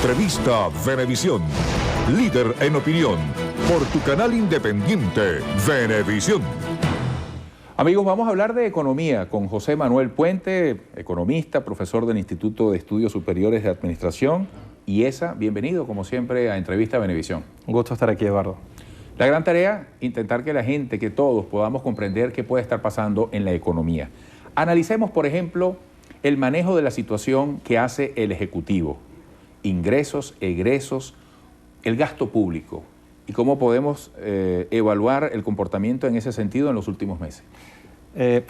Entrevista Venevisión. Líder en opinión. Por tu canal independiente, Venevisión. Amigos, vamos a hablar de economía con José Manuel Puente, economista, profesor del Instituto de Estudios Superiores de Administración. IESA, bienvenido como siempre a Entrevista Venevisión. Un gusto estar aquí, Eduardo. La gran tarea, intentar que la gente, que todos podamos comprender qué puede estar pasando en la economía. Analicemos, por ejemplo, el manejo de la situación que hace el Ejecutivo. Ingresos, egresos, el gasto público. ¿Y cómo podemos evaluar el comportamiento en ese sentido en los últimos meses?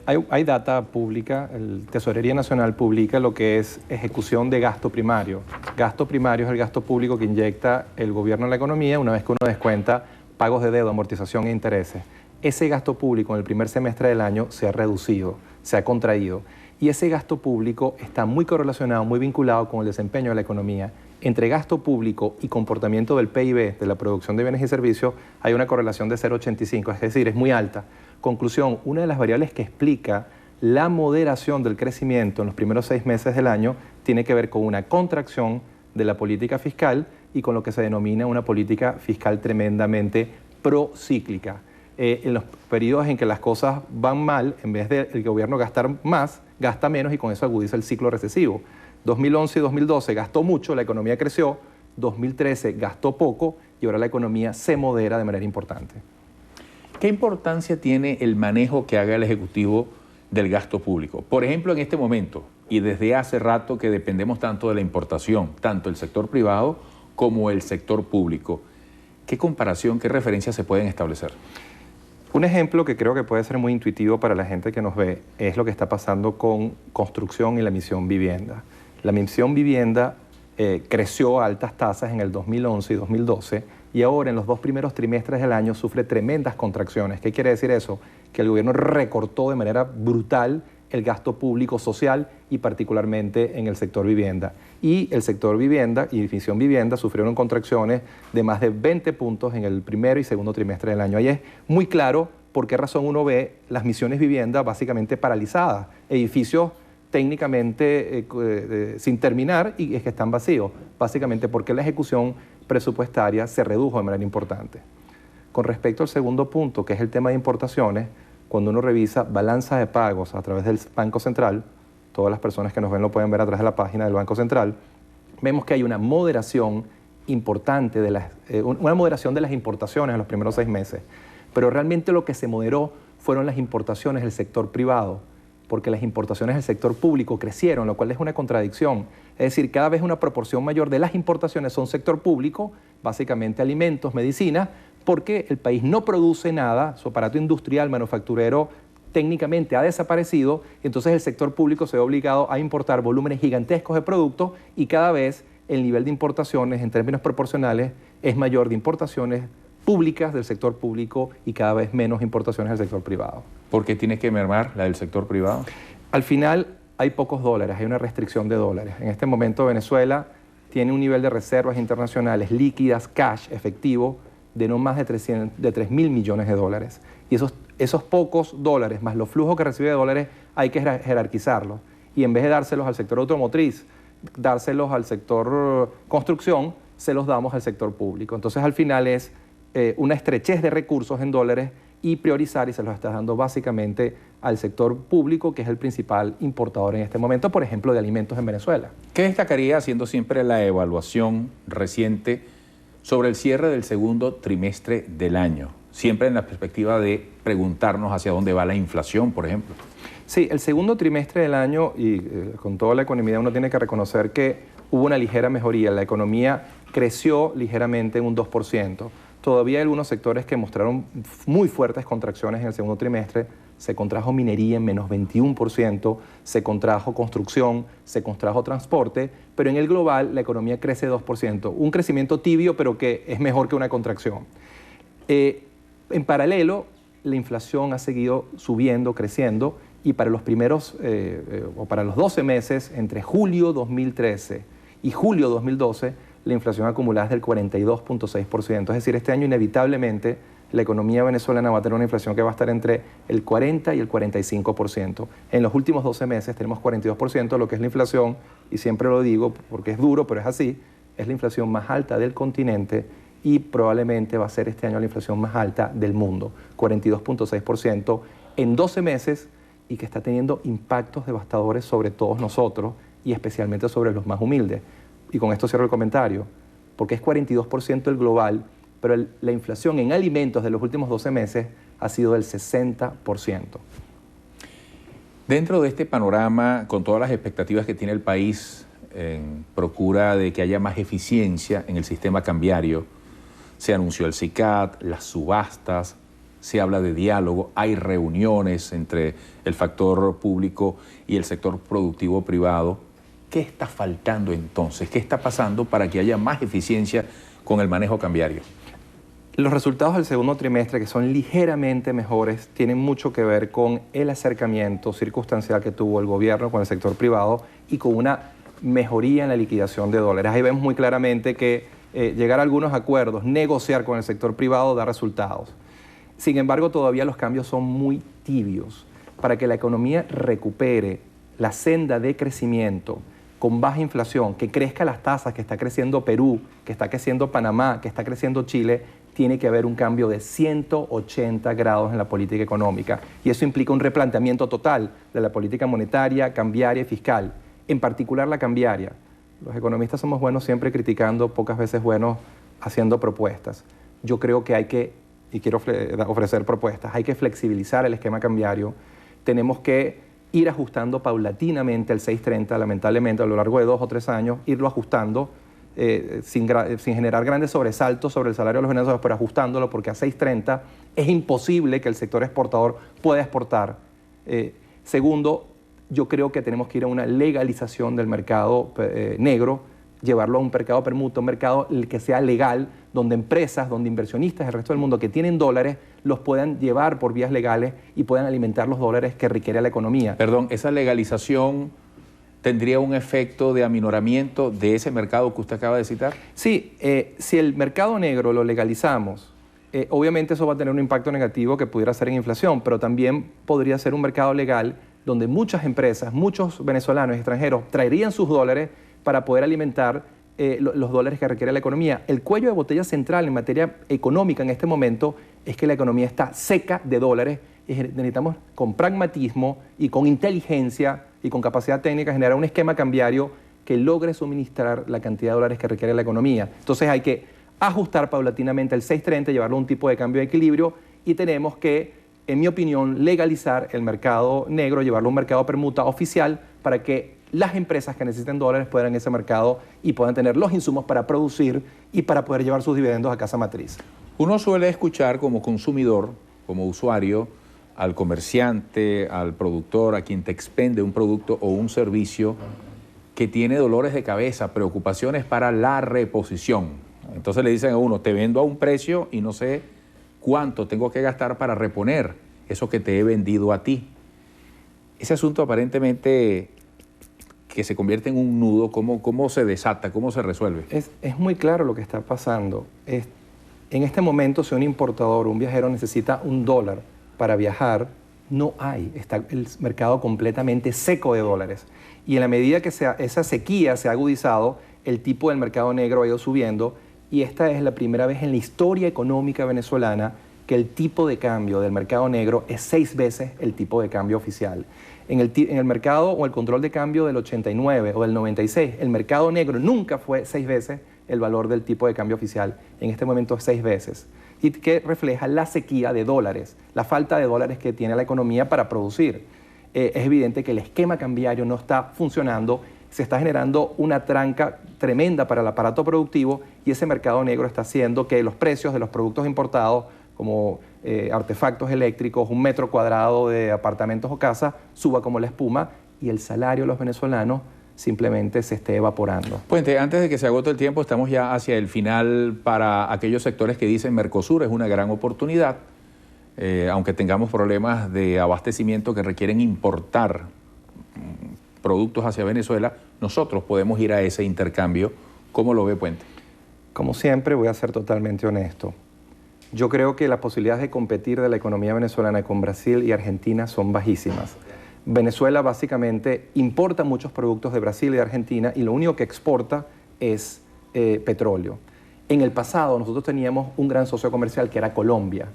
Hay data pública, el Tesorería Nacional publica lo que es ejecución de gasto primario. Gasto primario es el gasto público que inyecta el gobierno en la economía una vez que uno descuenta pagos de deuda, amortización e intereses. Ese gasto público en el primer semestre del año se ha reducido, se ha contraído. Y ese gasto público está muy correlacionado, muy vinculado con el desempeño de la economía. Entre gasto público y comportamiento del PIB, de la producción de bienes y servicios, hay una correlación de 0,85, es decir, es muy alta. Conclusión, una de las variables que explica la moderación del crecimiento en los primeros 6 meses del año tiene que ver con una contracción de la política fiscal y con lo que se denomina una política fiscal tremendamente procíclica. En los periodos en que las cosas van mal, en vez del gobierno gastar más, gasta menos y con eso agudiza el ciclo recesivo. 2011 y 2012 gastó mucho, la economía creció, 2013 gastó poco y ahora la economía se modera de manera importante. ¿Qué importancia tiene el manejo que haga el Ejecutivo del gasto público? Por ejemplo, en este momento, y desde hace rato que dependemos tanto de la importación, tanto el sector privado como el sector público, ¿qué comparación, qué referencias se pueden establecer? Un ejemplo que creo que puede ser muy intuitivo para la gente que nos ve es lo que está pasando con construcción y la misión vivienda. La misión vivienda creció a altas tasas en el 2011 y 2012 y ahora en los 2 primeros trimestres del año sufre tremendas contracciones. ¿Qué quiere decir eso? Que el gobierno recortó de manera brutal el gasto público social y particularmente en el sector vivienda. Y el sector vivienda y misión vivienda sufrieron contracciones de más de 20 puntos en el primero y segundo trimestre del año. Ahí es muy claro por qué razón uno ve las misiones vivienda básicamente paralizadas, edificios técnicamente sin terminar y es que están vacíos, básicamente porque la ejecución presupuestaria se redujo de manera importante. Con respecto al segundo punto, que es el tema de importaciones, cuando uno revisa balanza de pagos a través del Banco Central, todas las personas que nos ven lo pueden ver a través de la página del Banco Central, vemos que hay una moderación importante, una moderación de las importaciones en los primeros 6 meses, pero realmente lo que se moderó fueron las importaciones del sector privado, porque las importaciones del sector público crecieron, lo cual es una contradicción. Es decir, cada vez una proporción mayor de las importaciones son sector público, básicamente alimentos, medicina, porque el país no produce nada, su aparato industrial, manufacturero, técnicamente ha desaparecido, entonces el sector público se ve obligado a importar volúmenes gigantescos de productos y cada vez el nivel de importaciones en términos proporcionales es mayor de importaciones públicas del sector público y cada vez menos importaciones del sector privado. ¿Por qué tiene que mermar la del sector privado? Al final hay pocos dólares, hay una restricción de dólares. En este momento Venezuela tiene un nivel de reservas internacionales líquidas, cash, efectivo, de no más de 3.000 millones de dólares. Y esos pocos dólares, más los flujos que recibe de dólares, hay que jerarquizarlos. Y en vez de dárselos al sector automotriz, dárselos al sector construcción, se los damos al sector público. Entonces, al final es una estrechez de recursos en dólares y priorizar, y se los está dando básicamente al sector público, que es el principal importador en este momento, por ejemplo, de alimentos en Venezuela. ¿Qué destacaría, haciendo siempre la evaluación reciente sobre el cierre del segundo trimestre del año? Siempre en la perspectiva de preguntarnos hacia dónde va la inflación, por ejemplo. Sí, el segundo trimestre del año, y con toda la economía uno tiene que reconocer que hubo una ligera mejoría. La economía creció ligeramente en un 2%. Todavía hay algunos sectores que mostraron muy fuertes contracciones en el segundo trimestre. Se contrajo minería en menos 21%, se contrajo construcción, se contrajo transporte, pero en el global la economía crece 2%. Un crecimiento tibio, pero que es mejor que una contracción. En paralelo, la inflación ha seguido subiendo, creciendo, y para los primeros, o para los 12 meses, entre julio 2013 y julio 2012, la inflación acumulada es del 42.6%. Es decir, este año inevitablemente la economía venezolana va a tener una inflación que va a estar entre el 40 y el 45%. En los últimos 12 meses tenemos 42%, lo que es la inflación, y siempre lo digo porque es duro, pero es así, es la inflación más alta del continente y probablemente va a ser este año la inflación más alta del mundo, 42.6% en 12 meses, y que está teniendo impactos devastadores sobre todos nosotros y especialmente sobre los más humildes. Y con esto cierro el comentario, porque es 42% el global, pero la inflación en alimentos de los últimos 12 meses ha sido del 60%. Dentro de este panorama, con todas las expectativas que tiene el país en procura de que haya más eficiencia en el sistema cambiario, se anunció el SICAD, las subastas, se habla de diálogo, hay reuniones entre el factor público y el sector productivo privado. ¿Qué está faltando entonces? ¿Qué está pasando para que haya más eficiencia con el manejo cambiario? Los resultados del segundo trimestre, que son ligeramente mejores, tienen mucho que ver con el acercamiento circunstancial que tuvo el gobierno con el sector privado y con una mejoría en la liquidación de dólares. Ahí vemos muy claramente que llegar a algunos acuerdos, negociar con el sector privado da resultados. Sin embargo, todavía los cambios son muy tibios. Para que la economía recupere la senda de crecimiento con baja inflación, que crezca las tasas, que está creciendo Perú, que está creciendo Panamá, que está creciendo Chile, tiene que haber un cambio de 180 grados en la política económica. Y eso implica un replanteamiento total de la política monetaria, cambiaria y fiscal, en particular la cambiaria. Los economistas somos buenos siempre criticando, pocas veces buenos haciendo propuestas. Yo creo que hay que, y quiero ofrecer propuestas, hay que flexibilizar el esquema cambiario. Tenemos que ir ajustando paulatinamente el 630, lamentablemente a lo largo de 2 o 3 años, irlo ajustando sin generar grandes sobresaltos sobre el salario de los venezolanos, pero ajustándolo, porque a 630 es imposible que el sector exportador pueda exportar. Segundo, yo creo que tenemos que ir a una legalización del mercado negro, llevarlo a un mercado permuta, un mercado que sea legal, donde empresas, donde inversionistas del resto del mundo que tienen dólares los puedan llevar por vías legales y puedan alimentar los dólares que requiere la economía. Perdón, ¿esa legalización tendría un efecto de aminoramiento de ese mercado que usted acaba de citar? Sí, si el mercado negro lo legalizamos, obviamente eso va a tener un impacto negativo que pudiera ser en inflación, pero también podría ser un mercado legal donde muchas empresas, muchos venezolanos y extranjeros traerían sus dólares para poder alimentar los dólares que requiere la economía. El cuello de botella central en materia económica en este momento es que la economía está seca de dólares y necesitamos con pragmatismo y con inteligencia y con capacidad técnica generar un esquema cambiario que logre suministrar la cantidad de dólares que requiere la economía. Entonces hay que ajustar paulatinamente el 630, llevarlo a un tipo de cambio de equilibrio y tenemos que, en mi opinión, legalizar el mercado negro, llevarlo a un mercado permuta oficial para que las empresas que necesiten dólares puedan ir a ese mercado y puedan tener los insumos para producir y para poder llevar sus dividendos a casa matriz. Uno suele escuchar como consumidor, como usuario, al comerciante, al productor, a quien te expende un producto o un servicio que tiene dolores de cabeza, preocupaciones para la reposición. Entonces le dicen a uno, te vendo a un precio y no sé cuánto tengo que gastar para reponer eso que te he vendido a ti. Ese asunto aparentemente que se convierte en un nudo, ¿cómo se desata, cómo se resuelve? Es muy claro lo que está pasando. En este momento, si un importador, un viajero necesita $1 para viajar, no hay. Está el mercado completamente seco de dólares. Y en la medida que esa sequía se ha agudizado, el tipo del mercado negro ha ido subiendo y esta es la primera vez en la historia económica venezolana que el tipo de cambio del mercado negro es 6 veces el tipo de cambio oficial. En el mercado o el control de cambio del 89 o del 96, el mercado negro nunca fue 6 veces el valor del tipo de cambio oficial. En este momento es 6 veces. Y que refleja la sequía de dólares, la falta de dólares que tiene la economía para producir. Es evidente que el esquema cambiario no está funcionando, se está generando una tranca tremenda para el aparato productivo y ese mercado negro está haciendo que los precios de los productos importados, como artefactos eléctricos, 1 metro cuadrado de apartamentos o casas, suba como la espuma y el salario de los venezolanos simplemente se esté evaporando. Puente, antes de que se agote el tiempo, estamos ya hacia el final para aquellos sectores que dicen Mercosur es una gran oportunidad, aunque tengamos problemas de abastecimiento que requieren importar productos hacia Venezuela, nosotros podemos ir a ese intercambio. ¿Cómo lo ve Puente? Como siempre, voy a ser totalmente honesto. Yo creo que las posibilidades de competir de la economía venezolana con Brasil y Argentina son bajísimas. Venezuela básicamente importa muchos productos de Brasil y de Argentina y lo único que exporta es petróleo. En el pasado nosotros teníamos un gran socio comercial que era Colombia,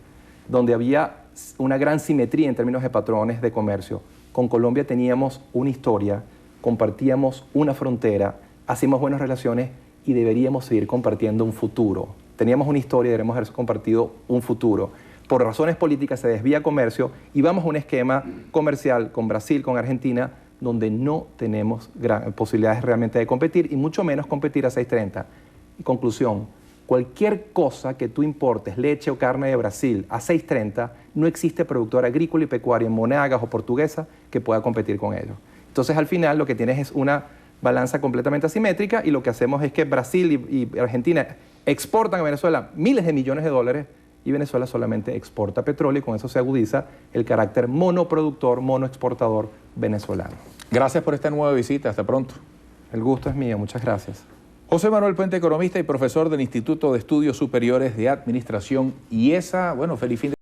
donde había una gran simetría en términos de patrones de comercio. Con Colombia teníamos una historia, compartíamos una frontera, hacíamos buenas relaciones y deberíamos seguir compartiendo un futuro. Teníamos una historia y deberíamos haber compartido un futuro. Por razones políticas se desvía comercio y vamos a un esquema comercial con Brasil, con Argentina, donde no tenemos posibilidades realmente de competir y mucho menos competir a 6.30. En conclusión, cualquier cosa que tú importes, leche o carne de Brasil a 6.30, no existe productor agrícola y pecuario en Monagas o Portuguesa que pueda competir con ellos. Entonces, al final, lo que tienes es una balanza completamente asimétrica y lo que hacemos es que Brasil y Argentina exportan a Venezuela miles de millones de dólares y Venezuela solamente exporta petróleo y con eso se agudiza el carácter monoproductor, monoexportador venezolano. Gracias por esta nueva visita. Hasta pronto. El gusto es mío. Muchas gracias. José Manuel Puente, economista y profesor del Instituto de Estudios Superiores de Administración IESA. Bueno, feliz fin de